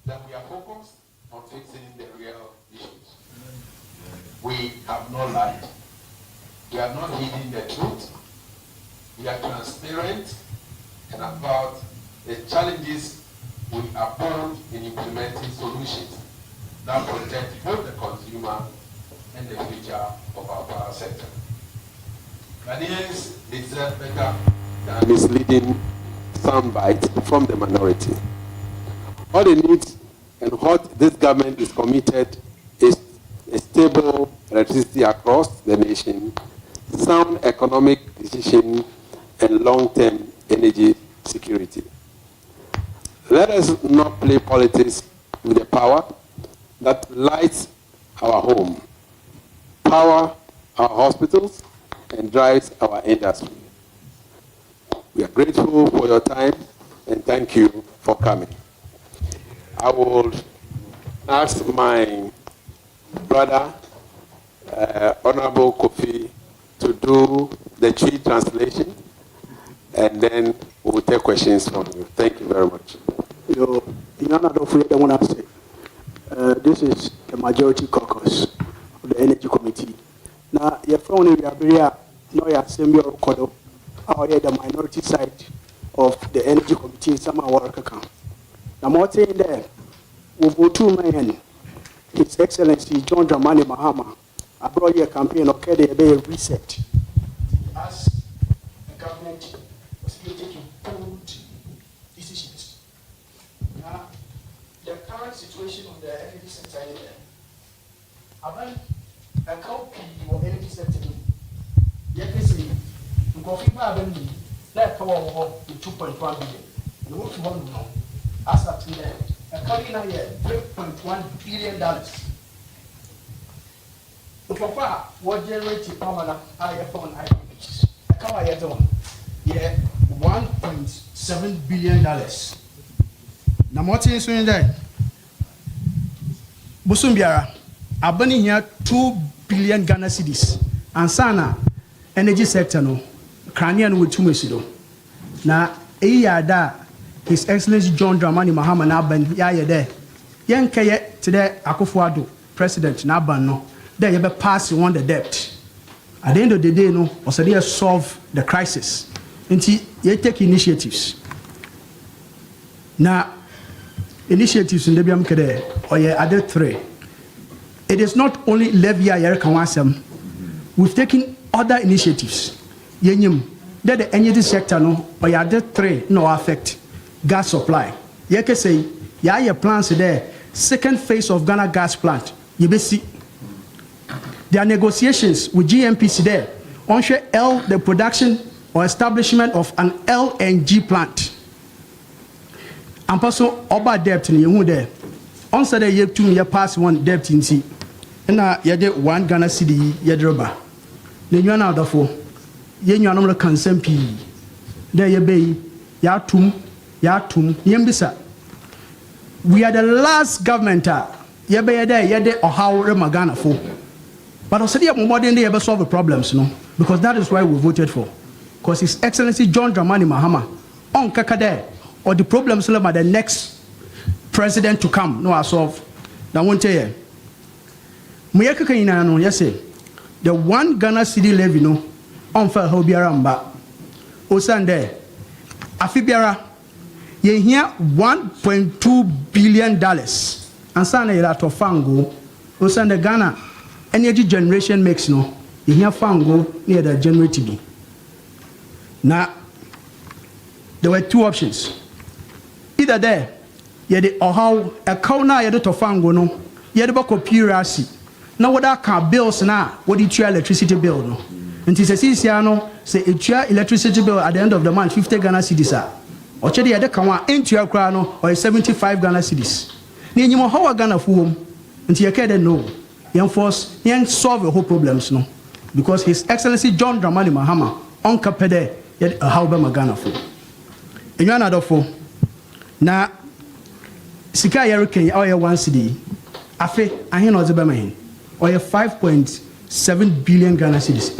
then we are focused on fixing the real issues. We have not lied. We are not hiding the truth. We are transparent and about the challenges we uphold in implementing solutions that protect both the consumer and the future of our power sector. Ghanaians deserve better than misleading soundbites from the minority. All they need and what this government is committed is a stable electricity across the nation, sound economic decision, and long-term energy security. Let us not play politics with the power that lights our home, power our hospitals, and drives our industry. We are grateful for your time and thank you for coming. I will ask my brother, Honorable Kofi, to do the Twi translation, and then we will take questions from you. Thank you very much. This is the majority caucus of the Energy Committee. Now, you're from the assembly or the minority side of the Energy Committee. Some are working. Now, more saying there, we vote 2 million. His Excellency John Dramani Mahama, I brought you a campaign, okay, they be reset. As the government was taking bold decisions. Now, the current situation on the energy sector is there. A copy of energy sector, yet they say, you go for Babel, that power of 2.1 billion. You want to know, as at today, a company now here, $3.1 billion. What generated power iPhone IPs? A car yet on, yeah, $1.7 billion. Now, what is doing there? Busumbiara, Abani here 2 billion Ghana cedis. And Sana, energy sector no, Kranian with 2 mesido. Now, da His Excellency John Dramani Mahama Naban, ya there. Yan Kaya today, Akufuado, President Naban no, there you be pass on the debt. At the end of the day, no, or so they solve the crisis. Until you take initiatives. Now, initiatives in the Biam Kede, or ye other 3. It is not only levy a Kawasam. We've taken other initiatives. Yenyum, that the energy sector no, or ye other 3 no affect gas supply. Ye can say, ya plans there, second phase of Ghana gas plant. You be see. There are negotiations with GMPC there on the production or establishment of an LNG plant. And also, about debt in you there. On Saturday, you 2 year pass 1 debt in sea. And now you did 1 Ghana city, Yadroba. Then you are now the 4. Yen you are not consent P. There you be, Yatum, Yembisa. We are the last government, Yabe there, Yade or how Remagana for. But also, the modern day ever solve the problems, no? Because that is why we voted for. Because His Excellency John Dramani Mahama, on Kakade, or the problems by the next president to come, no, I solve. Now, won't tell you. Muyaka ina no yase the 1 Ghana cedi levy no on fa ho biara mba osande afibiara ye hia $1.2 billion and sana ira to fango osande Ghana energy generation mix no ye hia fango near the generate bi. Now there were 2 options. Either there ye de how a kauna ye de to fango no ye de ba copyright. Now what that bills now, what did you electricity bill no? And it says no, say it's your electricity bill at the end of the month 50 Ghana cedis. Or chedi ade kanwa into your crown or 75 Ghana cedis. Ni nyimo how Ghana fuom until you can know. You enforce, you solve the whole problems no. Because His Excellency John Dramani Mahama on kapede yet a how be Ghana fuom. And you another for na sika yeriken or 1 cedi. Afe ahin ozebe mahin. Or 5.7 billion Ghana cedis.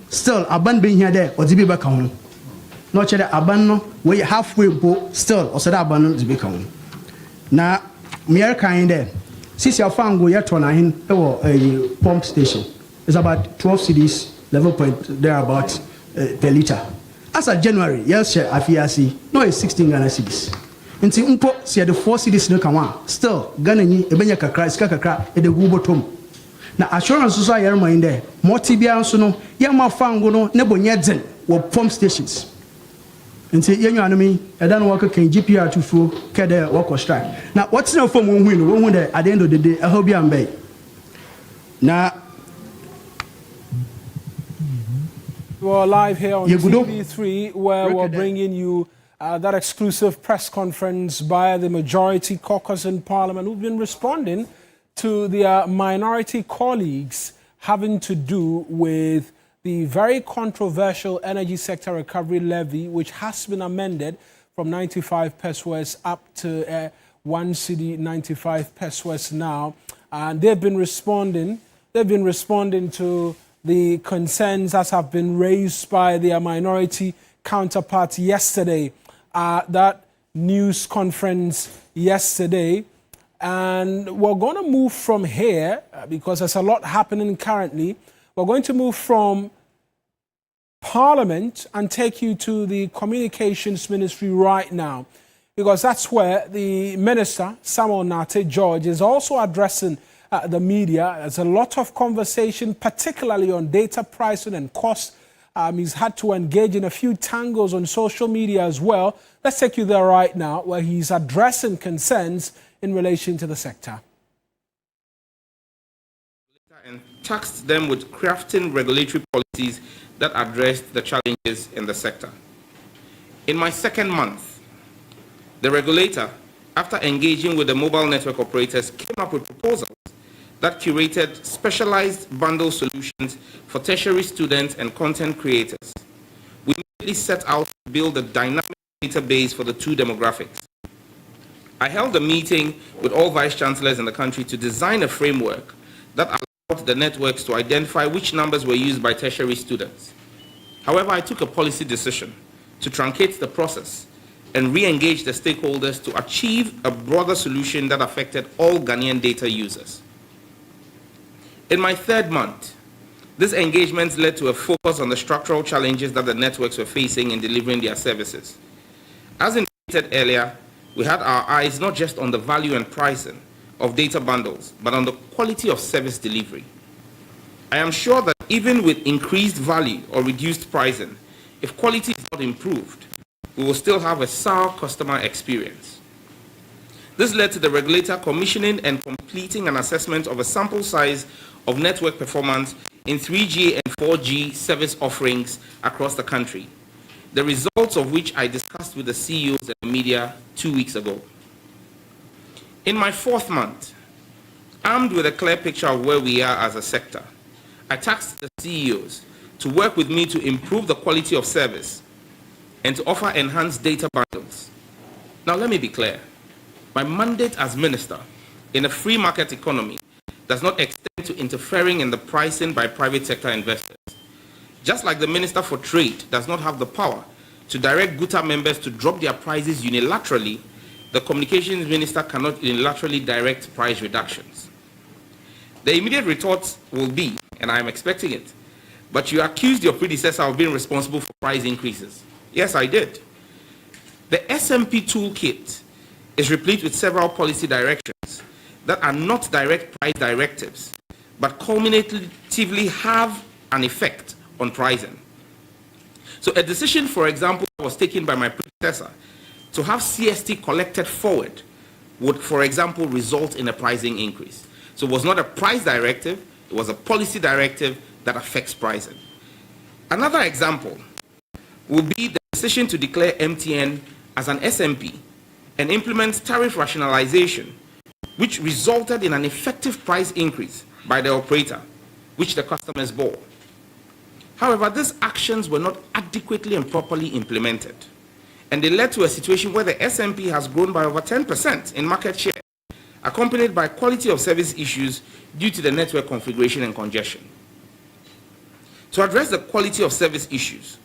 Still, Aban being here there, or the Biba Kaun. Not yet Aban, no, we halfway, still, or said Aban is become. Now, Me are kind there. Since your fan go yet on a pump station, it's about 12 cedis, level point there about per liter. As of January, yes, I feel no, it's 16 Ghana cedis. Nti mpo see the 4 cedis no kan still Ghana ni ebenya kakra sika kakra e de gu bottom na assurance so ayer man there multi bia nso no ye ma fango no ne bonye dzen wo pump stations nti ye nwa no mi e da no work kan GPR to fuo ke de work strike na what's na form won hu no won hu there at the end of the day e ho bia mbey na we're live here on TV3 where we're bringing you that exclusive press conference by the majority caucus in Parliament who've been responding to their minority colleagues having to do with the very controversial energy sector recovery levy, which has been amended from 95 pesos up to 1 cedi 95 pesos now. And they've been responding to the concerns that have been raised by their minority counterparts yesterday at that news conference yesterday. And we're going to move from here because there's a lot happening currently. We're going to move from Parliament and take you to the Communications Ministry right now, because that's where the Minister, Samuel Nate George, is also addressing the media. There's a lot of conversation, particularly on data pricing and cost. He's had to engage in a few tangles on social media as well. Let's take you there right now, where he's addressing concerns in relation to the sector. And tasked them with crafting regulatory policies that address the challenges in the sector. In my second month, the regulator, after engaging with the mobile network operators, came up with proposals that curated specialized bundle solutions for tertiary students and content creators. We immediately set out to build a dynamic database for the two demographics. I held a meeting with all vice chancellors in the country to design a framework that allowed the networks to identify which numbers were used by tertiary students. However, I took a policy decision to truncate the process and re-engage the stakeholders to achieve a broader solution that affected all Ghanaian data users. In my third month, these engagements led to a focus on the structural challenges that the networks were facing in delivering their services. As indicated earlier, we had our eyes not just on the value and pricing of data bundles, but on the quality of service delivery. I am sure that even with increased value or reduced pricing, if quality is not improved, we will still have a sour customer experience. This led to the regulator commissioning and completing an assessment of a sample size of network performance in 3G and 4G service offerings across the country, the results of which I discussed with the CEOs and the media 2 weeks ago. In my fourth month, armed with a clear picture of where we are as a sector, I tasked the CEOs to work with me to improve the quality of service and to offer enhanced data bundles. Now let me be clear. My mandate as minister in a free market economy does not extend to interfering in the pricing by private sector investors. Just like the Minister for Trade does not have the power to direct GUTA members to drop their prices unilaterally, the Communications Minister cannot unilaterally direct price reductions. The immediate retort will be, and I am expecting it, but you accused your predecessor of being responsible for price increases. Yes, I did. The SMP toolkit is replete with several policy directions that are not direct price directives, but cumulatively have an effect on pricing. So a decision, for example, was taken by my predecessor to have CST collected forward would, for example, result in a pricing increase. So it was not a price directive, it was a policy directive that affects pricing. Another example would be the decision to declare MTN as an SMP and implement tariff rationalization, which resulted in an effective price increase by the operator, which the customers bore. However, these actions were not adequately and properly implemented, and they led to a situation where the SMP has grown by over 10% in market share, accompanied by quality of service issues due to the network configuration and congestion. To address the quality of service issues,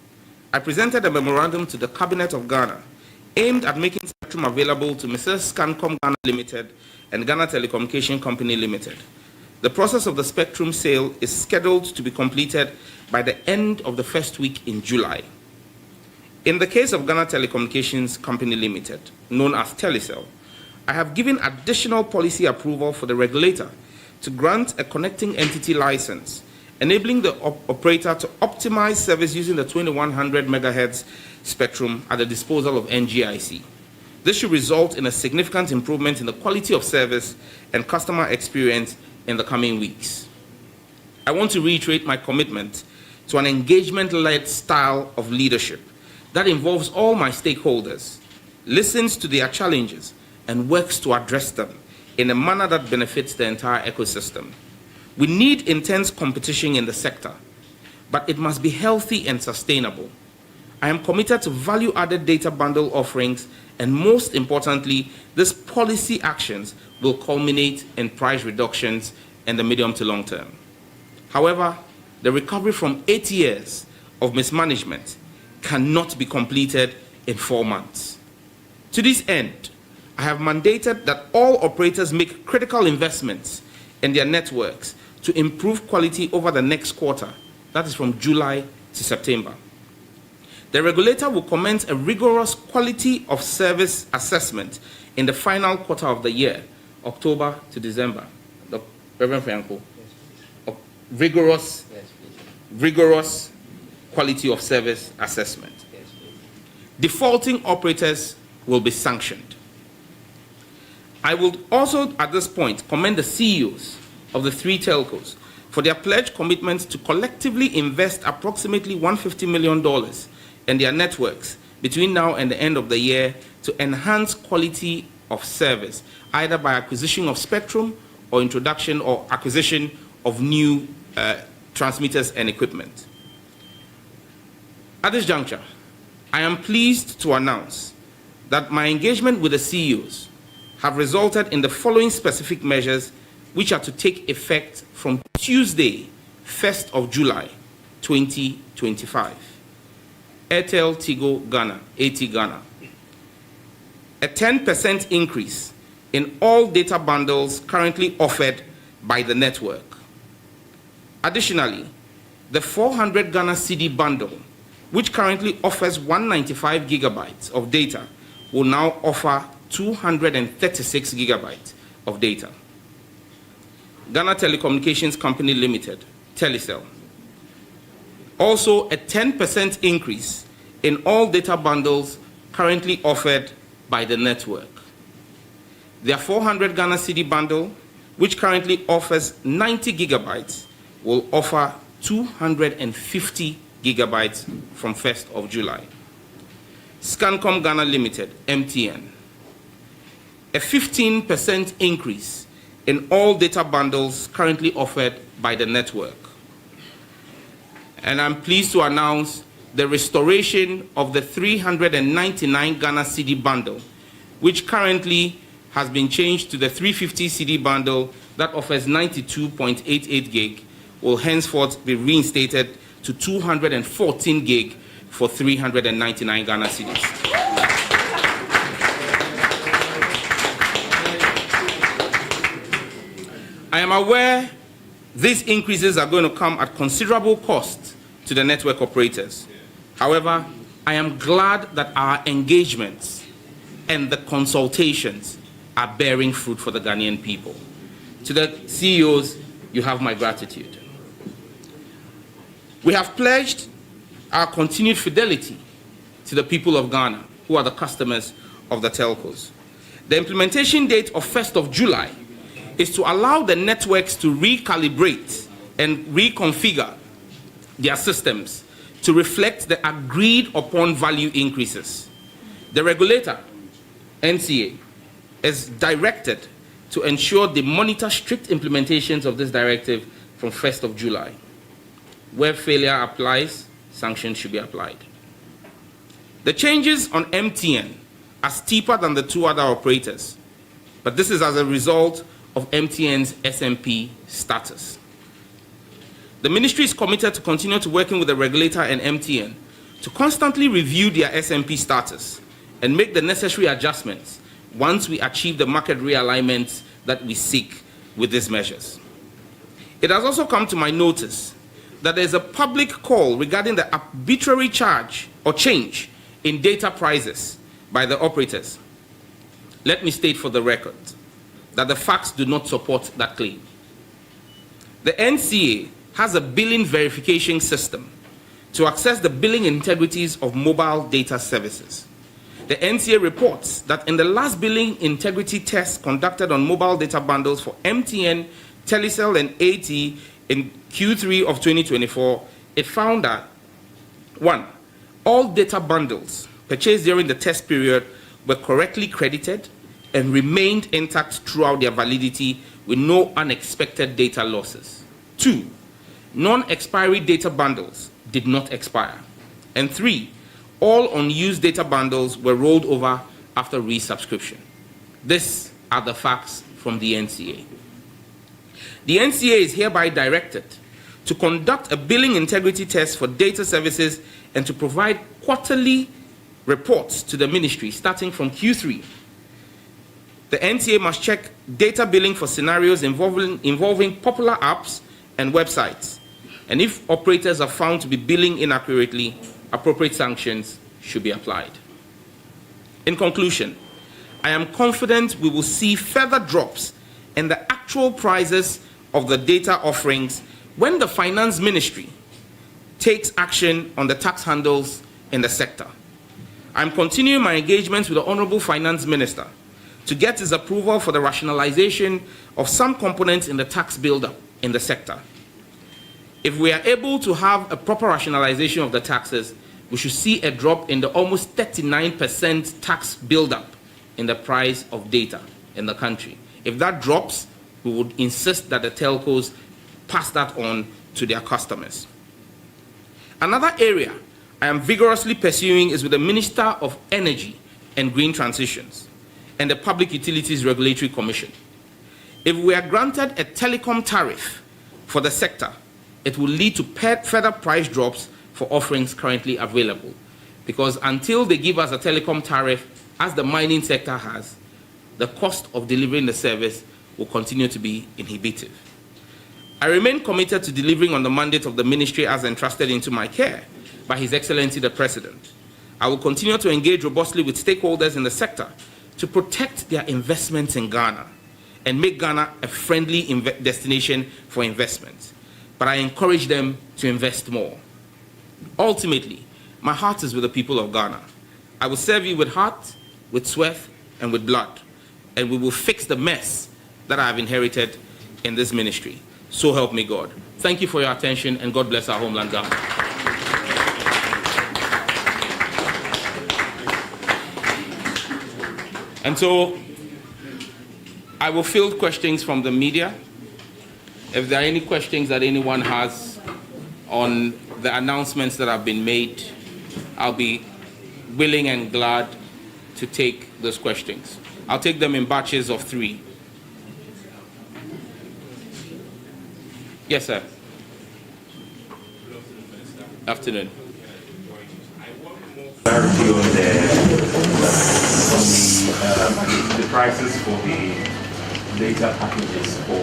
I presented a memorandum to the Cabinet of Ghana aimed at making spectrum available to Mrs. Scancom Ghana Limited and Ghana Telecommunication Company Limited. The process of the spectrum sale is scheduled to be completed by the end of the first week in July. In the case of Ghana Telecommunications Company Limited, known as Telecel, I have given additional policy approval for the regulator to grant a connecting entity license, enabling the operator to optimize service using the 2100 MHz spectrum at the disposal of NGIC. This should result in a significant improvement in the quality of service and customer experience in the coming weeks. I want to reiterate my commitment to an engagement-led style of leadership that involves all my stakeholders, listens to their challenges, and works to address them in a manner that benefits the entire ecosystem. We need intense competition in the sector, but it must be healthy and sustainable. I am committed to value-added data bundle offerings, and most importantly, these policy actions will culminate in price reductions in the medium to long term. However, the recovery from 8 years of mismanagement cannot be completed in 4 months. To this end, I have mandated that all operators make critical investments in their networks to improve quality over the next quarter, that is from July to September. The regulator will commence a rigorous quality of service assessment in the final quarter of the year, October to December. Reverend Franco, rigorous quality of service assessment. Defaulting operators will be sanctioned. I will also, at this point, commend the CEOs of the 3 telcos for their pledged commitment to collectively invest approximately $150 million in their networks between now and the end of the year to enhance quality of service, either by acquisition of spectrum or introduction or acquisition of new transmitters and equipment. At this juncture, I am pleased to announce that my engagement with the CEOs have resulted in the following specific measures, which are to take effect from Tuesday, 1st of July, 2025. Airtel Tigo Ghana, AT Ghana. A 10% increase in all data bundles currently offered by the network. Additionally, the 400 Ghana CD bundle, which currently offers 195 gigabytes of data, will now offer 236 gigabytes of data. Ghana Telecommunications Company Limited, Telecel. Also, a 10% increase in all data bundles currently offered by the network. Their 400 Ghana CD bundle, which currently offers 90 gigabytes, will offer 250 gigabytes from 1st of July. Scancom Ghana Limited, MTN. A 15% increase in all data bundles currently offered by the network. And I'm pleased to announce the restoration of the 399 Ghana CD bundle, which currently has been changed to the 350 CD bundle that offers 92.88 gig, will henceforth be reinstated to 214 gig for 399 Ghana cedis. I am aware these increases are going to come at considerable cost to the network operators. However, I am glad that our engagements and the consultations are bearing fruit for the Ghanaian people. To the CEOs, you have my gratitude. We have pledged our continued fidelity to the people of Ghana, who are the customers of the telcos. The implementation date of 1st of July is to allow the networks to recalibrate and reconfigure their systems to reflect the agreed upon value increases. The regulator, NCA, is directed to ensure they monitor strict implementations of this directive from 1st of July. Where failure applies, sanctions should be applied. The changes on MTN are steeper than the 2 other operators, but this is as a result of MTN's SMP status. The ministry is committed to continue to working with the regulator and MTN to constantly review their SMP status and make the necessary adjustments once we achieve the market realignment that we seek with these measures. It has also come to my notice that there is a public call regarding the arbitrary charge or change in data prices by the operators. Let me state for the record that the facts do not support that claim. The NCA has a billing verification system to access the billing integrities of mobile data services. The NCA reports that in the last billing integrity test conducted on mobile data bundles for MTN, Telecel, and AT in Q3 of 2024, it found that 1. All data bundles purchased during the test period were correctly credited and remained intact throughout their validity with no unexpected data losses. 2. Non-expiry data bundles did not expire. And 3. All unused data bundles were rolled over after resubscription. These are the facts from the NCA. The NCA is hereby directed to conduct a billing integrity test for data services and to provide quarterly reports to the ministry starting from Q3. The NCA must check data billing for scenarios involving popular apps and websites. And if operators are found to be billing inaccurately, appropriate sanctions should be applied. In conclusion, I am confident we will see further drops in the actual prices of the data offerings when the Finance Ministry takes action on the tax handles in the sector. I'm continuing my engagements with the Honorable Finance Minister to get his approval for the rationalization of some components in the tax buildup in the sector. If we are able to have a proper rationalization of the taxes, we should see a drop in the almost 39% tax buildup in the price of data in the country. If that drops, we would insist that the telcos pass that on to their customers. Another area I am vigorously pursuing is with the Minister of Energy and Green Transitions and the Public Utilities Regulatory Commission. If we are granted a telecom tariff for the sector, it will lead to further price drops for offerings currently available. Because until they give us a telecom tariff, as the mining sector has, the cost of delivering the service will continue to be inhibitive. I remain committed to delivering on the mandate of the ministry as entrusted into my care by His Excellency the President. I will continue to engage robustly with stakeholders in the sector to protect their investments in Ghana and make Ghana a friendly destination for investment. But I encourage them to invest more. Ultimately, my heart is with the people of Ghana. I will serve you with heart, with sweat, and with blood. And we will fix the mess that I have inherited in this ministry. So help me God. Thank you for your attention, and God bless our homeland, Ghana. And so, I will field questions from the media. If there are any questions that anyone has on the announcements that have been made, I'll be willing and glad to take those questions. I'll take them in batches of 3. Yes, sir. Afternoon. Clarity on the prices for the data packages for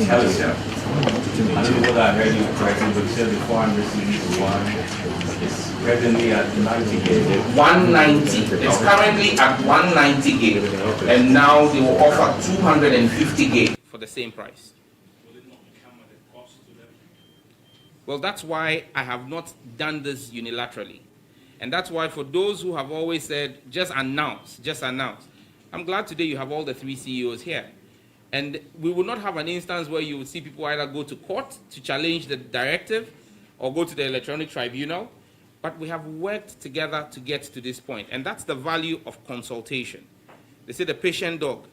Telecom. I don't know whether I heard you correctly, but you said the 400 cedis to one is presently at 90 gig. 190. It's currently at 190 gig, and now they will offer 250 gig for the same price. Will it not come at a cost to them? Well, that's why I have not done this unilaterally. And that's why for those who have always said, just announce, I'm glad today you have all the 3 CEOs here. And we will not have an instance where you will see people either go to court to challenge the directive or go to the electronic tribunal. But we have worked together to get to this point. And that's the value of consultation. They say the patient dog,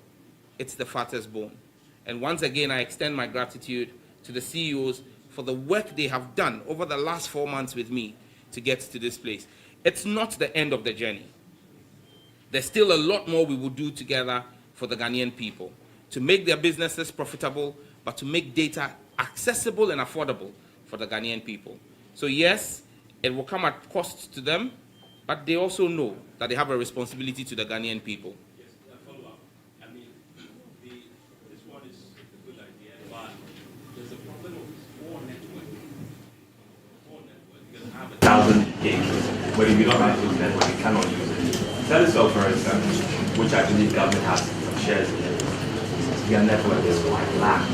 it's the fattest bone. And once again, I extend my gratitude to the CEOs for the work they have done over the last 4 months with me to get to this place. It's not the end of the journey. There's still a lot more we will do together for the Ghanaian people to make their businesses profitable, but to make data accessible and affordable for the Ghanaian people. So yes, it will come at cost to them, but they also know that they have a responsibility to the Ghanaian people. Yes, a follow-up. I mean, this one is a good idea, but there's a problem of poor network. You can have 1,000 gigs, but if you don't have good network, you cannot use it. Telecom, for example, which I believe government has some shares in it, their network is quite lack.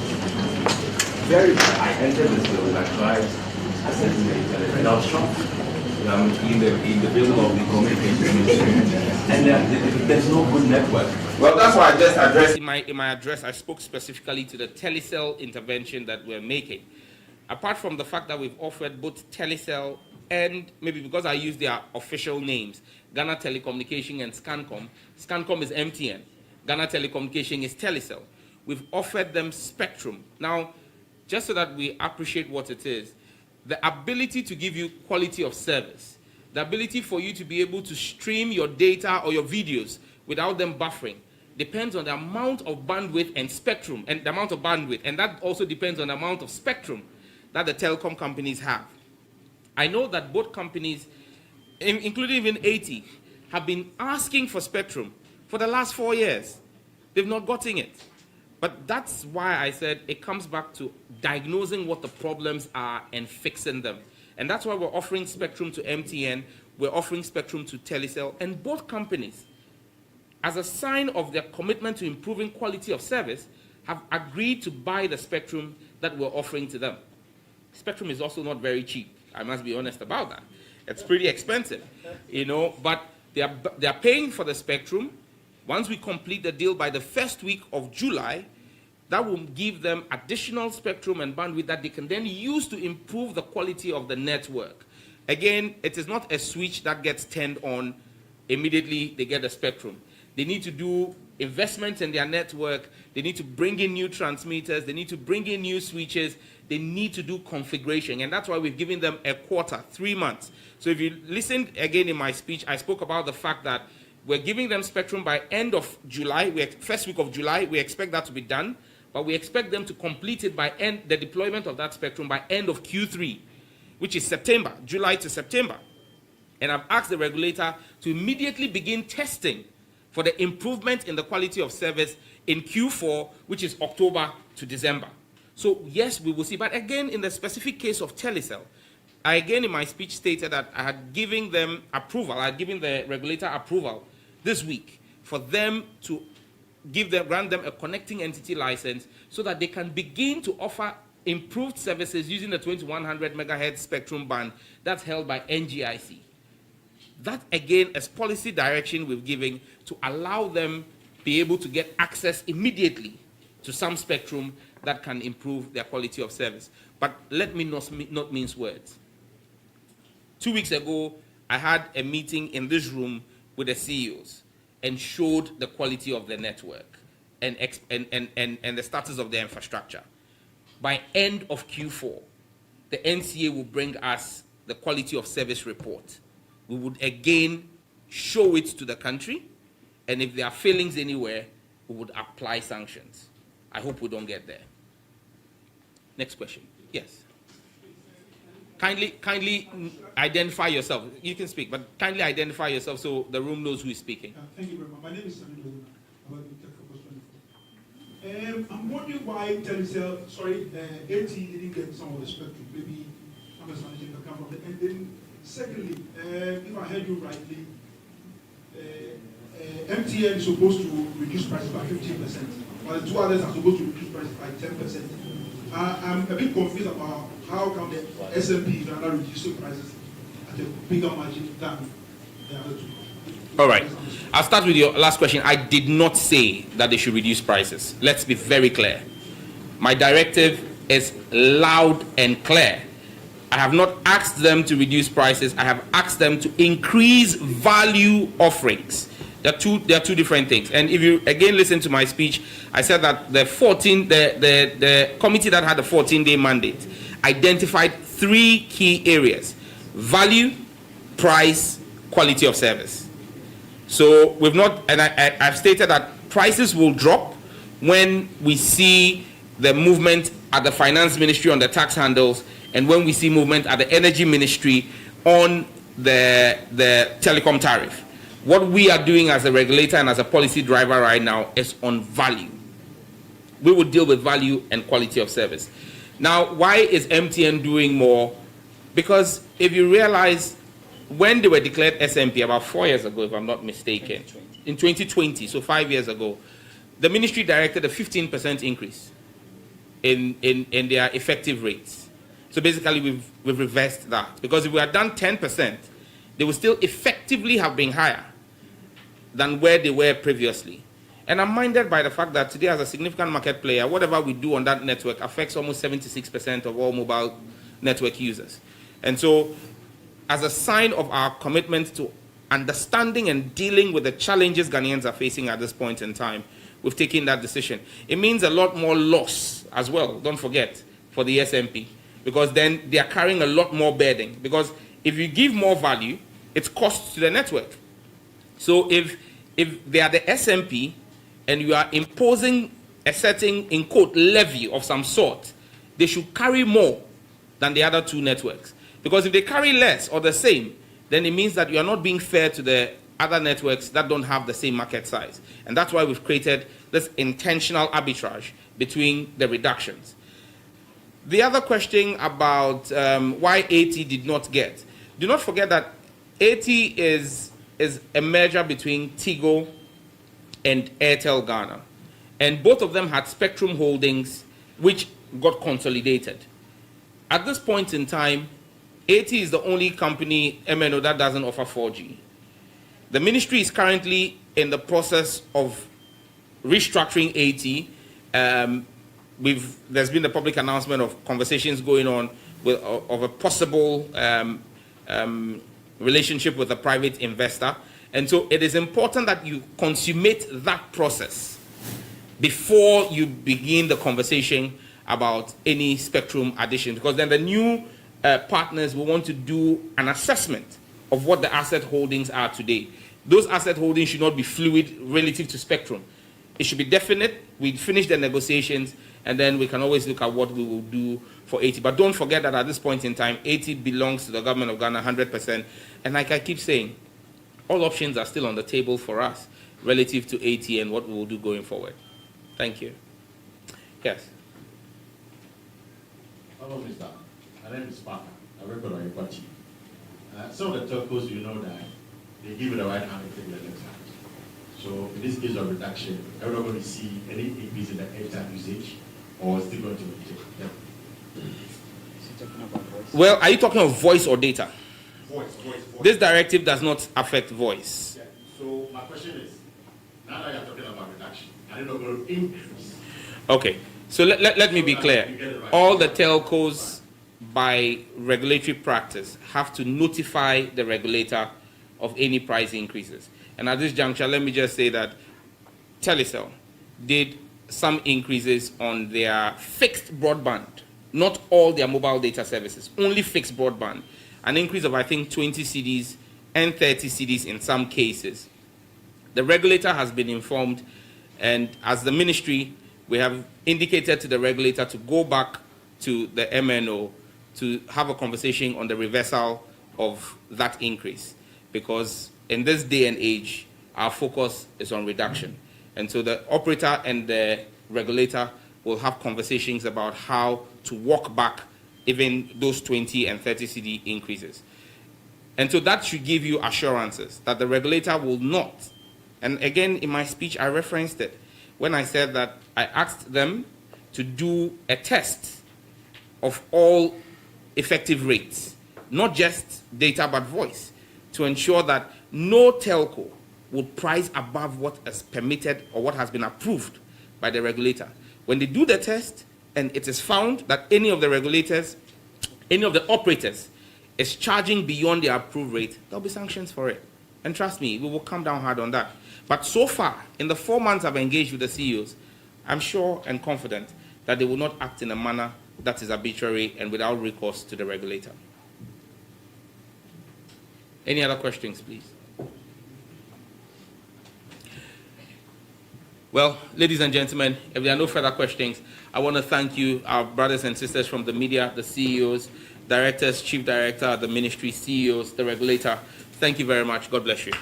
Very bad. I entered this building, I tried, I said to me, and I was shocked. In the building of the communication ministry, and there's no good network. Well, that's why I just addressed in my address. I spoke specifically to the telecell intervention that we're making. Apart from the fact that we've offered both telecell and, maybe because I use their official names, Ghana Telecommunication and Scancom. Scancom is MTN. Ghana Telecommunication is telecell. We've offered them spectrum. Now, just so that we appreciate what it is, the ability to give you quality of service, the ability for you to be able to stream your data or your videos without them buffering, depends on the amount of bandwidth and spectrum, and the amount of bandwidth, and that also depends on the amount of spectrum that the telecom companies have. I know that both companies, including even AT, have been asking for spectrum for the last 4 years. They've not gotten it. But that's why I said it comes back to diagnosing what the problems are and fixing them. And that's why we're offering spectrum to MTN, we're offering spectrum to Telecel, and both companies, as a sign of their commitment to improving quality of service, have agreed to buy the spectrum that we're offering to them. Spectrum is also not very cheap. I must be honest about that. It's pretty expensive, but they are paying for the spectrum. Once we complete the deal by the first week of July, that will give them additional spectrum and bandwidth that they can then use to improve the quality of the network. Again, it is not a switch that gets turned on immediately they get the spectrum. They need to do investments in their network. They need to bring in new transmitters. They need to bring in new switches. They need to do configuration. And that's why we've given them a quarter, 3 months. So if you listened again in my speech, I spoke about the fact that we're giving them spectrum by end of July. First week of July, we expect that to be done. But we expect them to complete it by the deployment of that spectrum by end of Q3, which is September, July to September. And I've asked the regulator to immediately begin testing for the improvement in the quality of service in Q4, which is October to December. So yes, we will see. But again, in the specific case of Telecel, I again in my speech stated that I had given them approval, I had given the regulator approval this week for them to grant them a connecting entity license so that they can begin to offer improved services using the 2100 megahertz spectrum band that's held by NGIC. That again is policy direction we're giving to allow them be able to get access immediately to some spectrum that can improve their quality of service. But let me not mince words. 2 weeks ago, I had a meeting in this room with the CEOs and showed the quality of the network and the status of the infrastructure. By end of Q4, the NCA will bring us the quality of service report. We would again show it to the country, and if there are failings anywhere, we would apply sanctions. I hope we don't get there. Next question. Yes. Kindly identify yourself. You can speak, but kindly identify yourself so the room knows who is speaking. Thank you very much. My name is Sammy Lona. I'm wondering why Telecel, AT didn't get some of the spectrum. Maybe I'm managing to come from it. And then, secondly, if I heard you rightly, MTN is supposed to reduce prices by 15%, while the two others are supposed to reduce prices by 10%. I'm a bit confused about how come the SMP are not reducing prices at a bigger margin than the other two. All right. I'll start with your last question. I did not say that they should reduce prices. Let's be very clear. My directive is loud and clear. I have not asked them to reduce prices. I have asked them to increase value offerings. There are two different things. And if you again listen to my speech, I said that the committee that had the 14-day mandate identified 3 key areas: value, price, quality of service. So we've not, and I've stated that prices will drop when we see the movement at the finance ministry on the tax handles, and when we see movement at the energy ministry on the telecom tariff. What we are doing as a regulator and as a policy driver right now is on value. We will deal with value and quality of service. Now, why is MTN doing more? Because if you realize, when they were declared SMP about 4 years ago, if I'm not mistaken, in 2020, so 5 years ago, the ministry directed a 15% increase in their effective rates. So basically, we've reversed that. Because if we had done 10%, they would still effectively have been higher than where they were previously. And I'm minded by the fact that today, as a significant market player, whatever we do on that network affects almost 76% of all mobile network users. And so, as a sign of our commitment to understanding and dealing with the challenges Ghanaians are facing at this point in time, we've taken that decision. It means a lot more loss as well, don't forget, for the SMP, because then they are carrying a lot more burden. Because if you give more value, it's cost to the network. So if they are the SMP and you are imposing a certain, in quote, levy of some sort, they should carry more than the other two networks. Because if they carry less or the same, then it means that you are not being fair to the other networks that don't have the same market size. And that's why we've created this intentional arbitrage between the reductions. The other question about why 80 did not get. Do not forget that 80 is a merger between Tigo and Airtel Ghana. And both of them had spectrum holdings which got consolidated. At this point in time, 80 is the only company, MNO, that doesn't offer 4G. The ministry is currently in the process of restructuring 80. There's been a public announcement of conversations going on of a possible relationship with a private investor. And so it is important that you consummate that process before you begin the conversation about any spectrum addition, because then the new partners will want to do an assessment of what the asset holdings are today. Those asset holdings should not be fluid relative to spectrum. It should be definite. We finish the negotiations, and then we can always look at what we will do for 80. But don't forget that at this point in time, 80 belongs to the government of Ghana 100%. And like I keep saying, all options are still on the table for us relative to 80 and what we will do going forward. Thank you. Yes. Hello, Mr. My name is Parker. I work on your party. Some of the telcos, you know that they give you the right hand and take the left hand. So in this case of reduction, are we not going to see any increase in the airtime usage, or still going to be taken? Well, are you talking of voice or data? Voice. This directive does not affect voice. Yeah. So my question is, now that you're talking about reduction, are they not going to increase? Okay, so let me be clear. All the telcos, by regulatory practice, have to notify the regulator of any price increases. And at this juncture, let me just say that Telecom did some increases on their fixed broadband, not all their mobile data services, only fixed broadband. An increase of, I think, 20 cedis and 30 cedis in some cases. The regulator has been informed, and as the ministry, we have indicated to the regulator to go back to the MNO to have a conversation on the reversal of that increase, because in this day and age, our focus is on reduction. And so the operator and the regulator will have conversations about how to walk back even those 20 and 30 CD increases. And so that should give you assurances that the regulator will not. And again, in my speech, I referenced it when I said that I asked them to do a test of all effective rates, not just data but voice, to ensure that no telco would price above what is permitted or what has been approved by the regulator. When they do the test and it is found that any of the regulators, any of the operators is charging beyond their approved rate, there'll be sanctions for it. And trust me, we will come down hard on that. But so far, in the 4 months I've engaged with the CEOs, I'm sure and confident that they will not act in a manner that is arbitrary and without recourse to the regulator. Any other questions, please? Well, ladies and gentlemen, if there are no further questions, I want to thank you, our brothers and sisters from the media, the CEOs, directors, chief director, the ministry, CEOs, the regulator. Thank you very much. God bless you.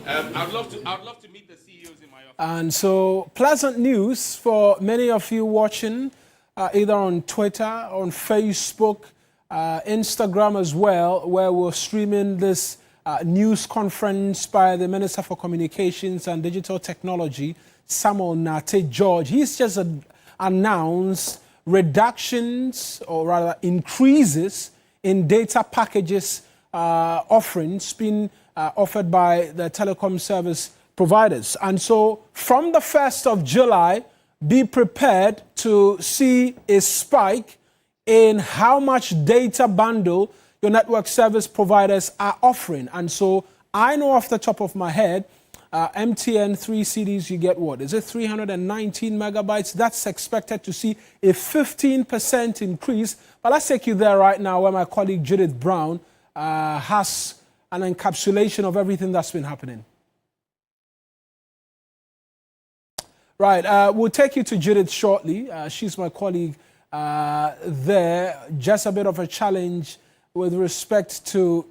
I'd love to meet the CEOs in my office. And so, pleasant news for many of you watching, either on Twitter, on Facebook, Instagram as well, where we're streaming this news conference by the Minister for Communications and Digital Technology, Samuel Nate George. He's just announced reductions, or rather increases, in data packages offerings being offered by the telecom service providers. And so from the 1st of July, be prepared to see a spike in how much data bundle your network service providers are offering. And so I know off the top of my head, MTN 3 CDs, you get what? Is it 319 megabytes? That's expected to see a 15% increase. But let's take you there right now, where my colleague Judith Brown has an encapsulation of everything that's been happening. Right, we'll take you to Judith shortly. She's my colleague there. Just a bit of a challenge with respect to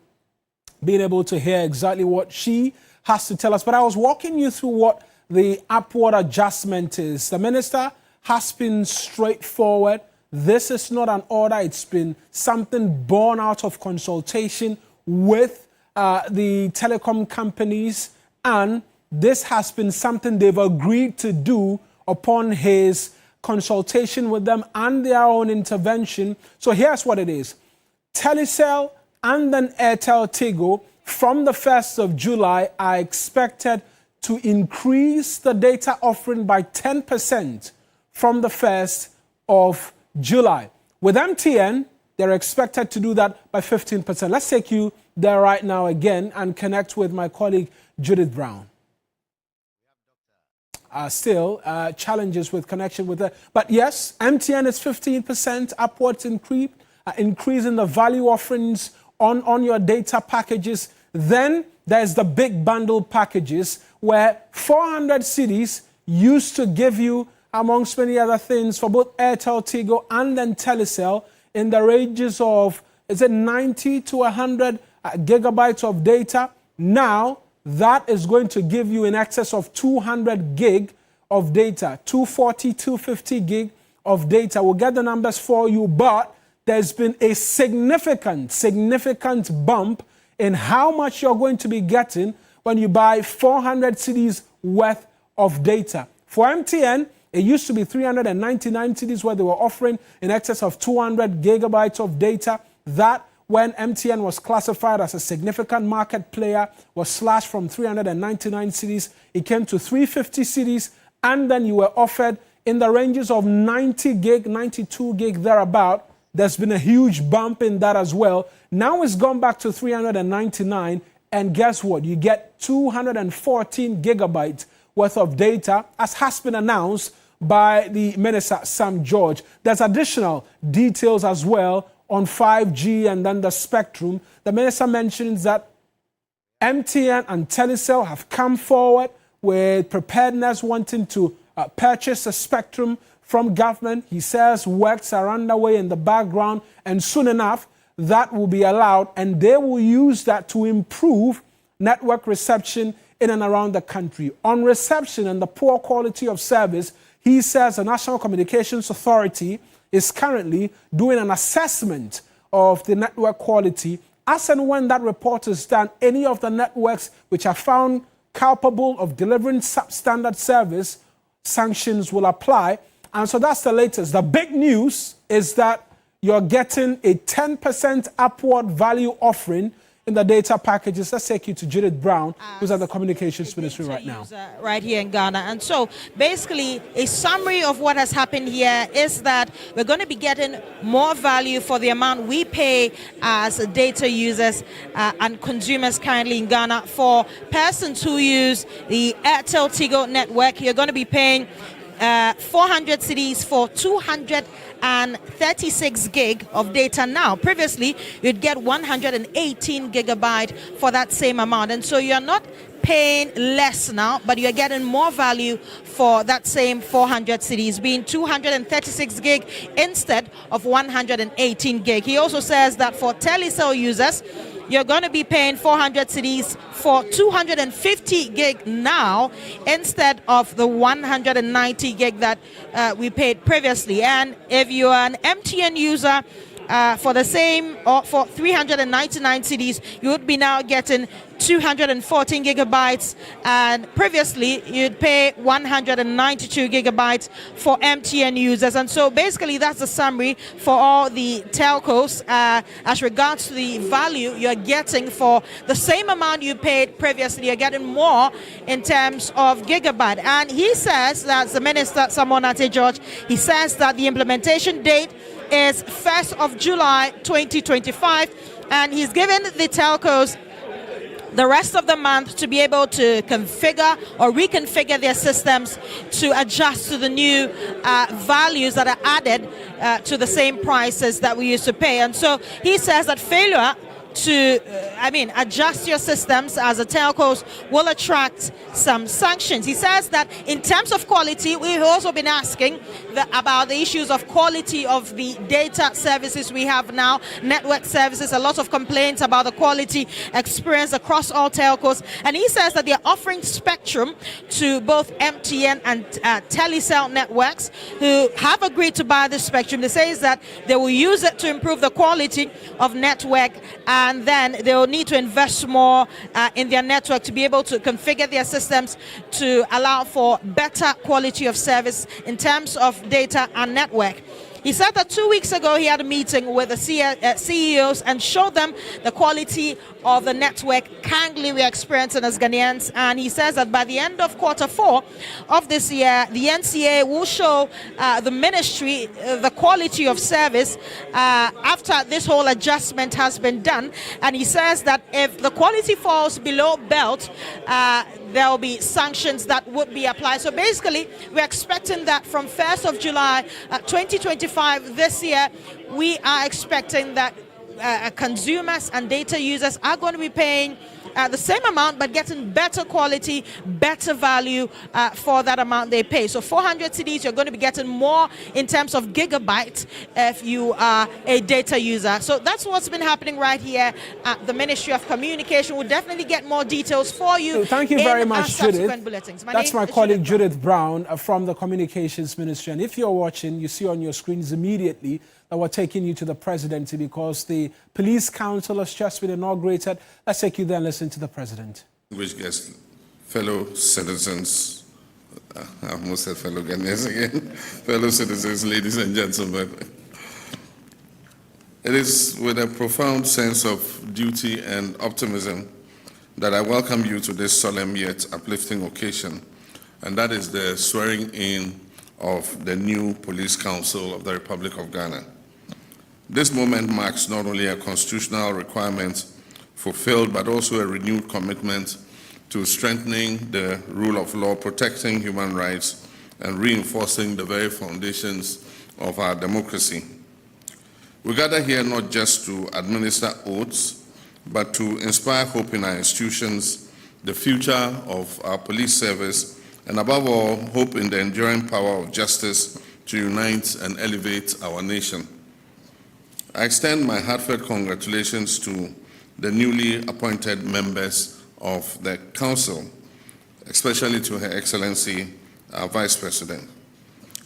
being able to hear exactly what she has to tell us. But I was walking you through what the upward adjustment is. The minister has been straightforward. This is not an order. It's been something born out of consultation with the telecom companies, and this has been something they've agreed to do upon his consultation with them and their own intervention. So here's what it is. Telecel and then Airtel Tigo from the 1st of July are expected to increase the data offering by 10% from the 1st of July. With MTN, they're expected to do that by 15%. Let's take you there right now again and connect with my colleague Judith Brown. Still challenges with connection with her. But yes, MTN is 15% upwards increase in the value offerings on your data packages. Then there's the big bundle packages where 400 cities used to give you, amongst many other things, for both Airtel, Tigo, and then Telecel, in the ranges of, is it 90 to 100 gigabytes of data? Now, that is going to give you in excess of 200 gig of data, 240, 250 gig of data. We'll get the numbers for you, but there's been a significant bump in how much you're going to be getting when you buy 400 cedis worth of data. For MTN, it used to be 399 cedis where they were offering in excess of 200 gigabytes of data. That, when MTN was classified as a significant market player, was slashed from 399 cedis. It came to 350 cedis, and then you were offered in the ranges of 90 gig, 92 gig, thereabout. There's been a huge bump in that as well. Now it's gone back to 399, and guess what? You get 214 gigabytes worth of data, as has been announced by the Minister, Sam George. There's additional details as well on 5G and then the spectrum. The Minister mentions that MTN and Telecel have come forward with preparedness, wanting to purchase a spectrum from government. He says works are underway in the background, and soon enough that will be allowed, and they will use that to improve network reception in and around the country. On reception and the poor quality of service, he says the National Communications Authority is currently doing an assessment of the network quality. As and when that report is done, any of the networks which are found capable of delivering substandard service, sanctions will apply. And so that's the latest. The big news is that you're getting a 10% upward value offering in the data packages. Let's take you to Judith Brown, who's at the Communications Ministry right now. Right here in Ghana. And so basically a summary of what has happened here is that we're going to be getting more value for the amount we pay as data users and consumers currently in Ghana. For persons who use the Airtel Tigo network, you're going to be paying 400 cedis for 236 gig of data now. Previously, you'd get 118 gigabyte for that same amount. And so you're not paying less now, but you're getting more value for that same 400 cedis, being 236 gig instead of 118 gig. He also says that for telecell users, you're going to be paying 400 cedis for 250 gig now instead of the 190 gig that we paid previously. And if you're an MTN user, for the same, or for 399 cedis, you would be now getting 214 gigabytes, and previously you'd pay 192 gigabytes for MTN users. And so basically that's the summary for all the telcos as regards to the value you're getting for the same amount you paid previously. You're getting more in terms of gigabyte. And he says, that's the Minister Simon Ate George, he says that the implementation date is 1st of July 2025, and he's given the telcos the rest of the month to be able to configure or reconfigure their systems to adjust to the new values that are added to the same prices that we used to pay. And so he says that failure to adjust your systems as a telcos will attract some sanctions. He says that in terms of quality, we've also been asking about the issues of quality of the data services we have now, network services, a lot of complaints about the quality experience across all telcos. And he says that they're offering spectrum to both MTN and telecell networks who have agreed to buy the spectrum. They say that they will use it to improve the quality of network, and then they will need to invest more in their network to be able to configure their systems to allow for better quality of service in terms of data and network. He said that 2 weeks ago he had a meeting with the CEOs and showed them the quality of the network currently we're experiencing as Ghanaians. And he says that by the end of Q4 of this year, the NCA will show the ministry the quality of service after this whole adjustment has been done. And he says that if the quality falls below belt, there will be sanctions that would be applied. So basically, we're expecting that from 1st of July 2025 this year, we are expecting that consumers and data users are going to be paying the same amount but getting better quality, better value for that amount they pay. So 400 cedis, you're going to be getting more in terms of gigabytes if you are a data user. So that's what's been happening right here at the Ministry of Communication. We'll definitely get more details for you. Thank you very much, Judith. Bulletins. That's my colleague Judith Brown from the Communications Ministry. And if you're watching, you see on your screens immediately that we're taking you to the presidency because the police council has just been inaugurated. Let's take you there and listen to the president. Distinguished guests, fellow citizens, I almost said fellow Ghanaians again, fellow citizens, ladies and gentlemen. It is with a profound sense of duty and optimism that I welcome you to this solemn yet uplifting occasion, and that is the swearing in of the new Police Council of the Republic of Ghana. This moment marks not only a constitutional requirement fulfilled, but also a renewed commitment to strengthening the rule of law, protecting human rights, and reinforcing the very foundations of our democracy. We gather here not just to administer oaths, but to inspire hope in our institutions, the future of our police service, and above all, hope in the enduring power of justice to unite and elevate our nation. I extend my heartfelt congratulations to the newly appointed members of the Council, especially to Her Excellency, our Vice President.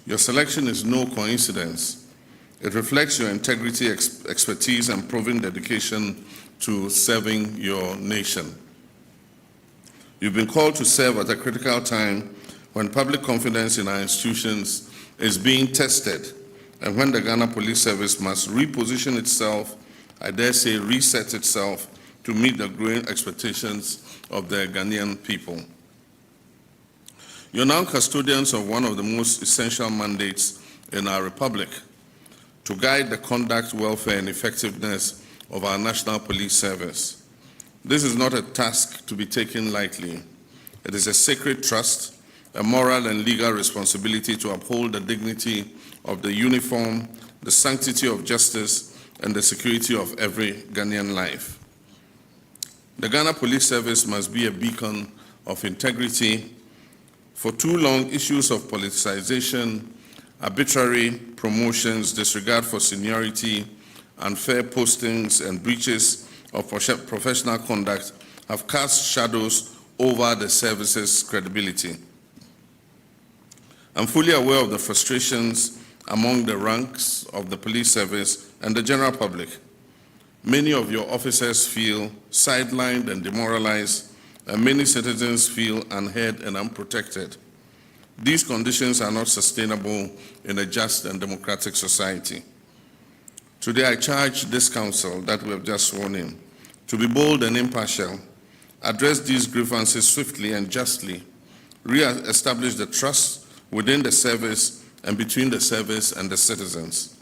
Your selection is no coincidence. It reflects your integrity, expertise, and proven dedication to serving your nation. You've been called to serve at a critical time when public confidence in our institutions is being tested and when the Ghana Police Service must reposition itself, I dare say reset itself, to meet the growing expectations of the Ghanaian people. You're now custodians of one of the most essential mandates in our republic, to guide the conduct, welfare, and effectiveness of our National Police Service. This is not a task to be taken lightly. It is a sacred trust, a moral and legal responsibility to uphold the dignity of the uniform, the sanctity of justice, and the security of every Ghanaian life. The Ghana Police Service must be a beacon of integrity. For too long, issues of politicization, arbitrary promotions, disregard for seniority, unfair postings, and breaches of professional conduct have cast shadows over the service's credibility. I'm fully aware of the frustrations among the ranks of the police service and the general public. Many of your officers feel sidelined and demoralized, and many citizens feel unheard and unprotected. These conditions are not sustainable in a just and democratic society. Today, I charge this council that we have just sworn in to be bold and impartial, address these grievances swiftly and justly, re-establish the trust within the service and between the service and the citizens.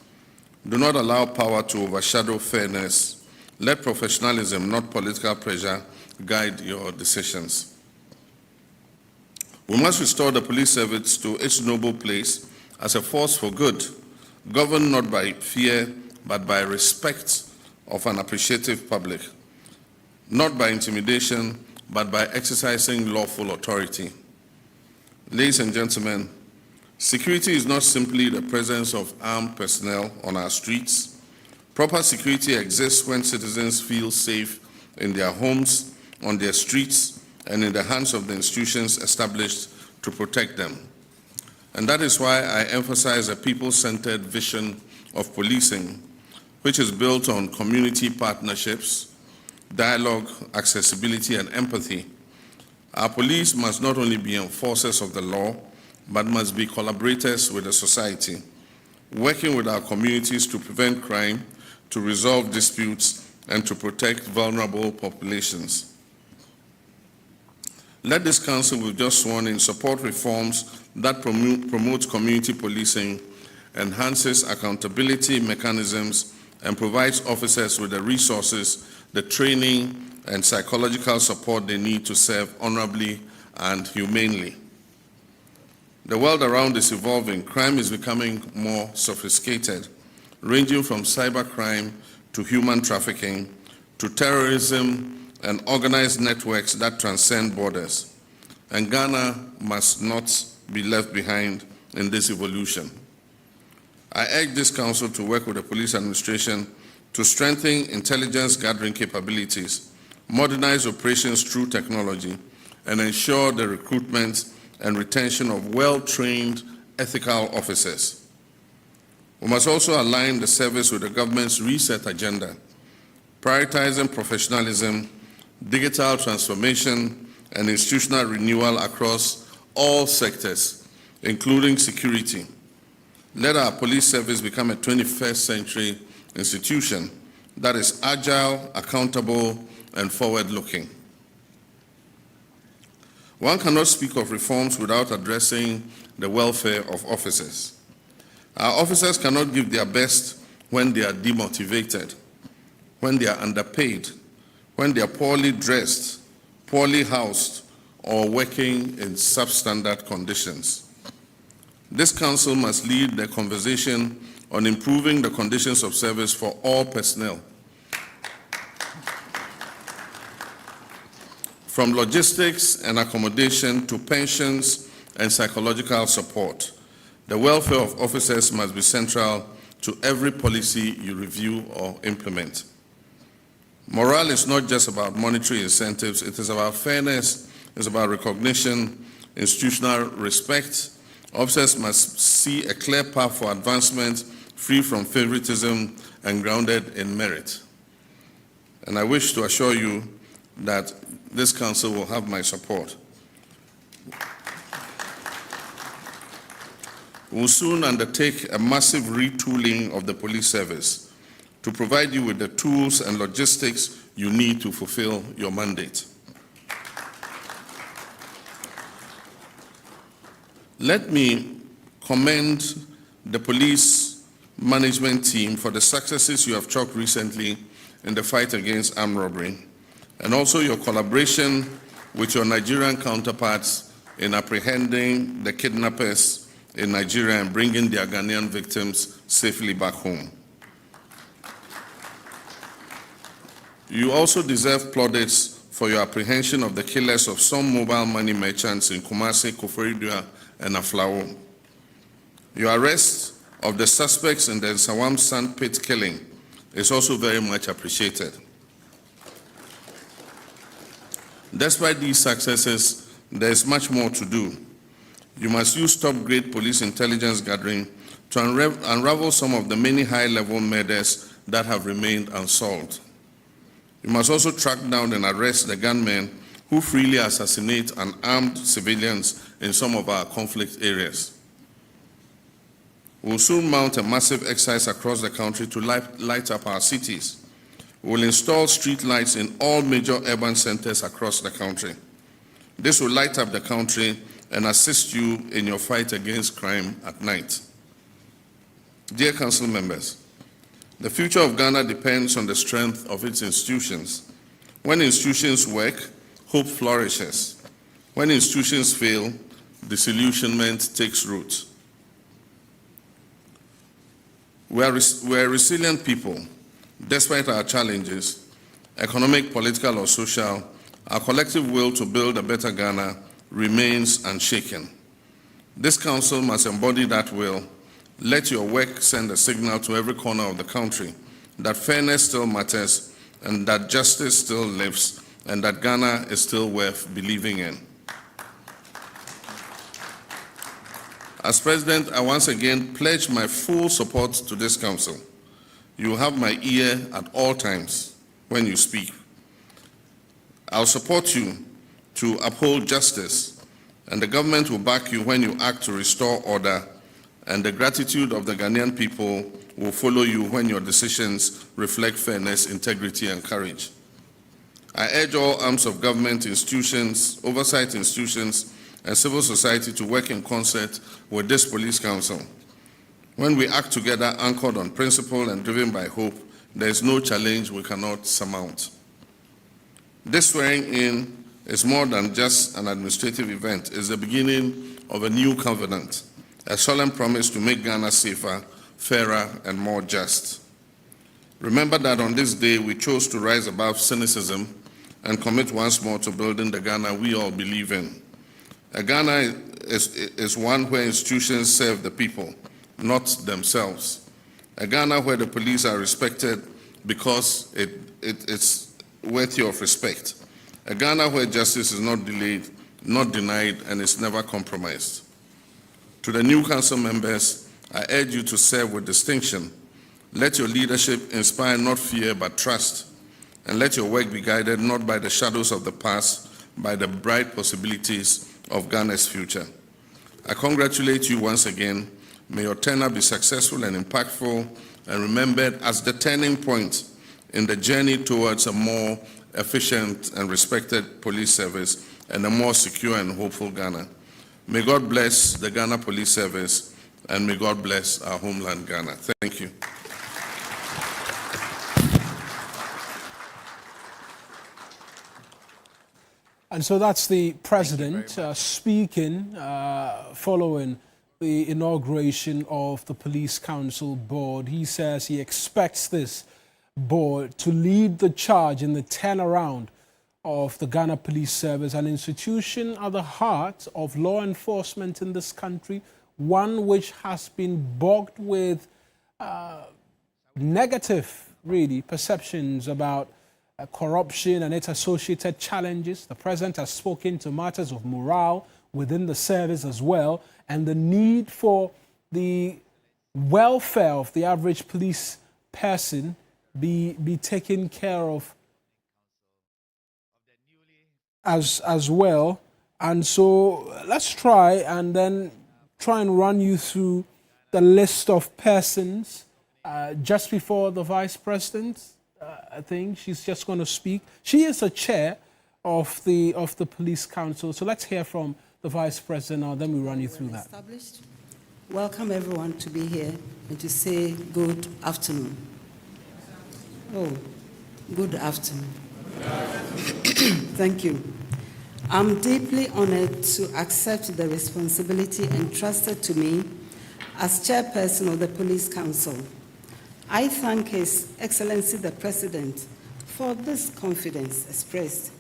Do not allow power to overshadow fairness. Let professionalism, not political pressure, guide your decisions. We must restore the police service to its noble place as a force for good, governed not by fear, but by respect of an appreciative public, not by intimidation, but by exercising lawful authority. Ladies and gentlemen, security is not simply the presence of armed personnel on our streets. Proper security exists when citizens feel safe in their homes, on their streets, and in the hands of the institutions established to protect them. And that is why I emphasize a people-centered vision of policing, which is built on community partnerships, dialogue, accessibility, and empathy. Our police must not only be enforcers of the law, but must be collaborators with the society, working with our communities to prevent crime, to resolve disputes, and to protect vulnerable populations. Let this council we've just sworn in support reforms that promote community policing, enhances accountability mechanisms, and provides officers with the resources, the training, and psychological support they need to serve honorably and humanely. The world around is evolving. Crime is becoming more sophisticated, ranging from cybercrime to human trafficking to terrorism and organized networks that transcend borders. And Ghana must not be left behind in this evolution. I urge this council to work with the police administration to strengthen intelligence gathering capabilities, modernize operations through technology, and ensure the recruitment and retention of well-trained ethical officers. We must also align the service with the government's reset agenda, prioritizing professionalism, digital transformation, and institutional renewal across all sectors, including security. Let our police service become a 21st century institution that is agile, accountable, and forward-looking. One cannot speak of reforms without addressing the welfare of officers. Our officers cannot give their best when they are demotivated, when they are underpaid, when they are poorly dressed, poorly housed, or working in substandard conditions. This council must lead the conversation on improving the conditions of service for all personnel, from logistics and accommodation to pensions and psychological support. The welfare of officers must be central to every policy you review or implement. Morale is not just about monetary incentives, it is about fairness, it's about recognition, institutional respect. Officers must see a clear path for advancement, free from favoritism and grounded in merit. And I wish to assure you that this council will have my support. We will soon undertake a massive retooling of the police service to provide you with the tools and logistics you need to fulfill your mandate. Let me commend the police management team for the successes you have chalked recently in the fight against armed robbery, and also your collaboration with your Nigerian counterparts in apprehending the kidnappers in Nigeria and bringing their Ghanaian victims safely back home. You also deserve plaudits for your apprehension of the killers of some mobile money merchants in Kumasi, Koforidua, and Aflao. Your arrest of the suspects in the Nsawam sandpit killing is also very much appreciated. Despite these successes, there is much more to do. You must use top-grade police intelligence gathering to unravel some of the many high-level murders that have remained unsolved. You must also track down and arrest the gunmen who freely assassinate unarmed civilians in some of our conflict areas. We'll soon mount a massive exercise across the country to light up our cities. We'll install street lights in all major urban centers across the country. This will light up the country and assist you in your fight against crime at night. Dear Council members, the future of Ghana depends on the strength of its institutions. When institutions work, hope flourishes. When institutions fail, disillusionment takes root. We are a resilient people. Despite our challenges, economic, political, or social, our collective will to build a better Ghana remains unshaken. This Council must embody that will. Let your work send a signal to every corner of the country that fairness still matters and that justice still lives and that Ghana is still worth believing in. As President, I once again pledge my full support to this Council. You have my ear at all times when you speak. I'll support you to uphold justice, and the government will back you when you act to restore order, and the gratitude of the Ghanaian people will follow you when your decisions reflect fairness, integrity, and courage. I urge all arms of government, institutions, oversight institutions, and civil society to work in concert with this Police Council. When we act together, anchored on principle and driven by hope, there is no challenge we cannot surmount. This swearing in is more than just an administrative event. It's the beginning of a new covenant, a solemn promise to make Ghana safer, fairer, and more just. Remember that on this day, we chose to rise above cynicism and commit once more to building the Ghana we all believe in. A Ghana is one where institutions serve the people, not themselves. A Ghana where the police are respected because it's worthy of respect. A Ghana where justice is not delayed, not denied, and is never compromised. To the new Council members, I urge you to serve with distinction. Let your leadership inspire not fear but trust, and let your work be guided not by the shadows of the past, by the bright possibilities of Ghana's future. I congratulate you once again. May your tenure be successful and impactful and remembered as the turning point in the journey towards a more efficient and respected police service and a more secure and hopeful Ghana. May God bless the Ghana Police Service and may God bless our homeland, Ghana. Thank you. And so that's the President speaking following the inauguration of the Police Council Board. He says he expects this board to lead the charge in the turnaround of the Ghana Police Service, an institution at the heart of law enforcement in this country, one which has been bogged with negative, really, perceptions about corruption and its associated challenges. The President has spoken to matters of morale within the service as well, and the need for the welfare of the average police person be taken care of as well. And so let's try and run you through the list of persons just before the Vice President. I think she's just going to speak. She is the chair of the Police Council. So let's hear from the Vice President now, then we run you through that. Welcome everyone to be here and to say good afternoon. Oh, good afternoon. Thank you. I'm deeply honored to accept the responsibility entrusted to me as Chairperson of the Police Council. I thank His Excellency the President for this confidence expressed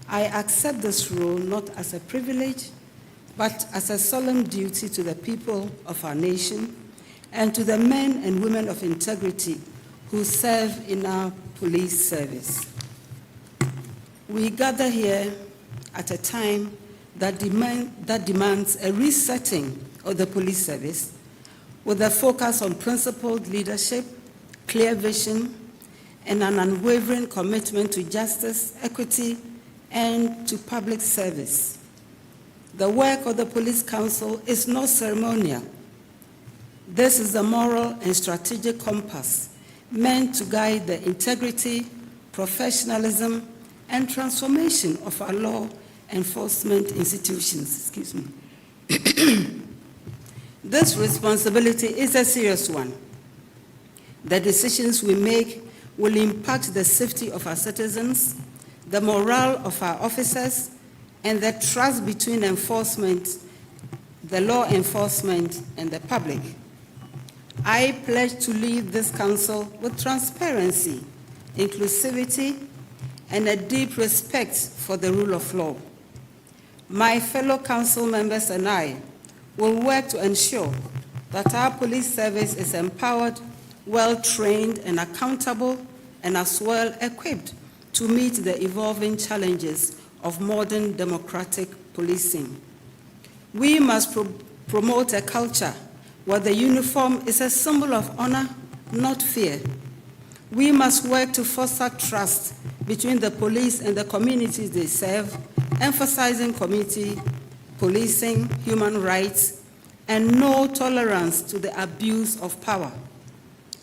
I accept this role not as a privilege, but as a solemn duty to the people of our nation and to the men and women of integrity who serve in our police service. We gather here at a time that demands a resetting of the police service with a focus on principled leadership, clear vision, and an unwavering commitment to justice, equity, and to public service. The work of the Police Council is not ceremonial. This is the moral and strategic compass meant to guide the integrity, professionalism, and transformation of our law enforcement institutions. Excuse me. This responsibility is a serious one. The decisions we make will impact the safety of our citizens, the morale of our officers, and the trust between enforcement, the law enforcement, and the public. I pledge to lead this council with transparency, inclusivity, and a deep respect for the rule of law. My fellow council members and I will work to ensure that our police service is empowered, well-trained, and accountable, and as well equipped to meet the evolving challenges of modern democratic policing. We must promote a culture where the uniform is a symbol of honor, not fear. We must work to foster trust between the police and the communities they serve, emphasizing community policing, human rights, and no tolerance to the abuse of power.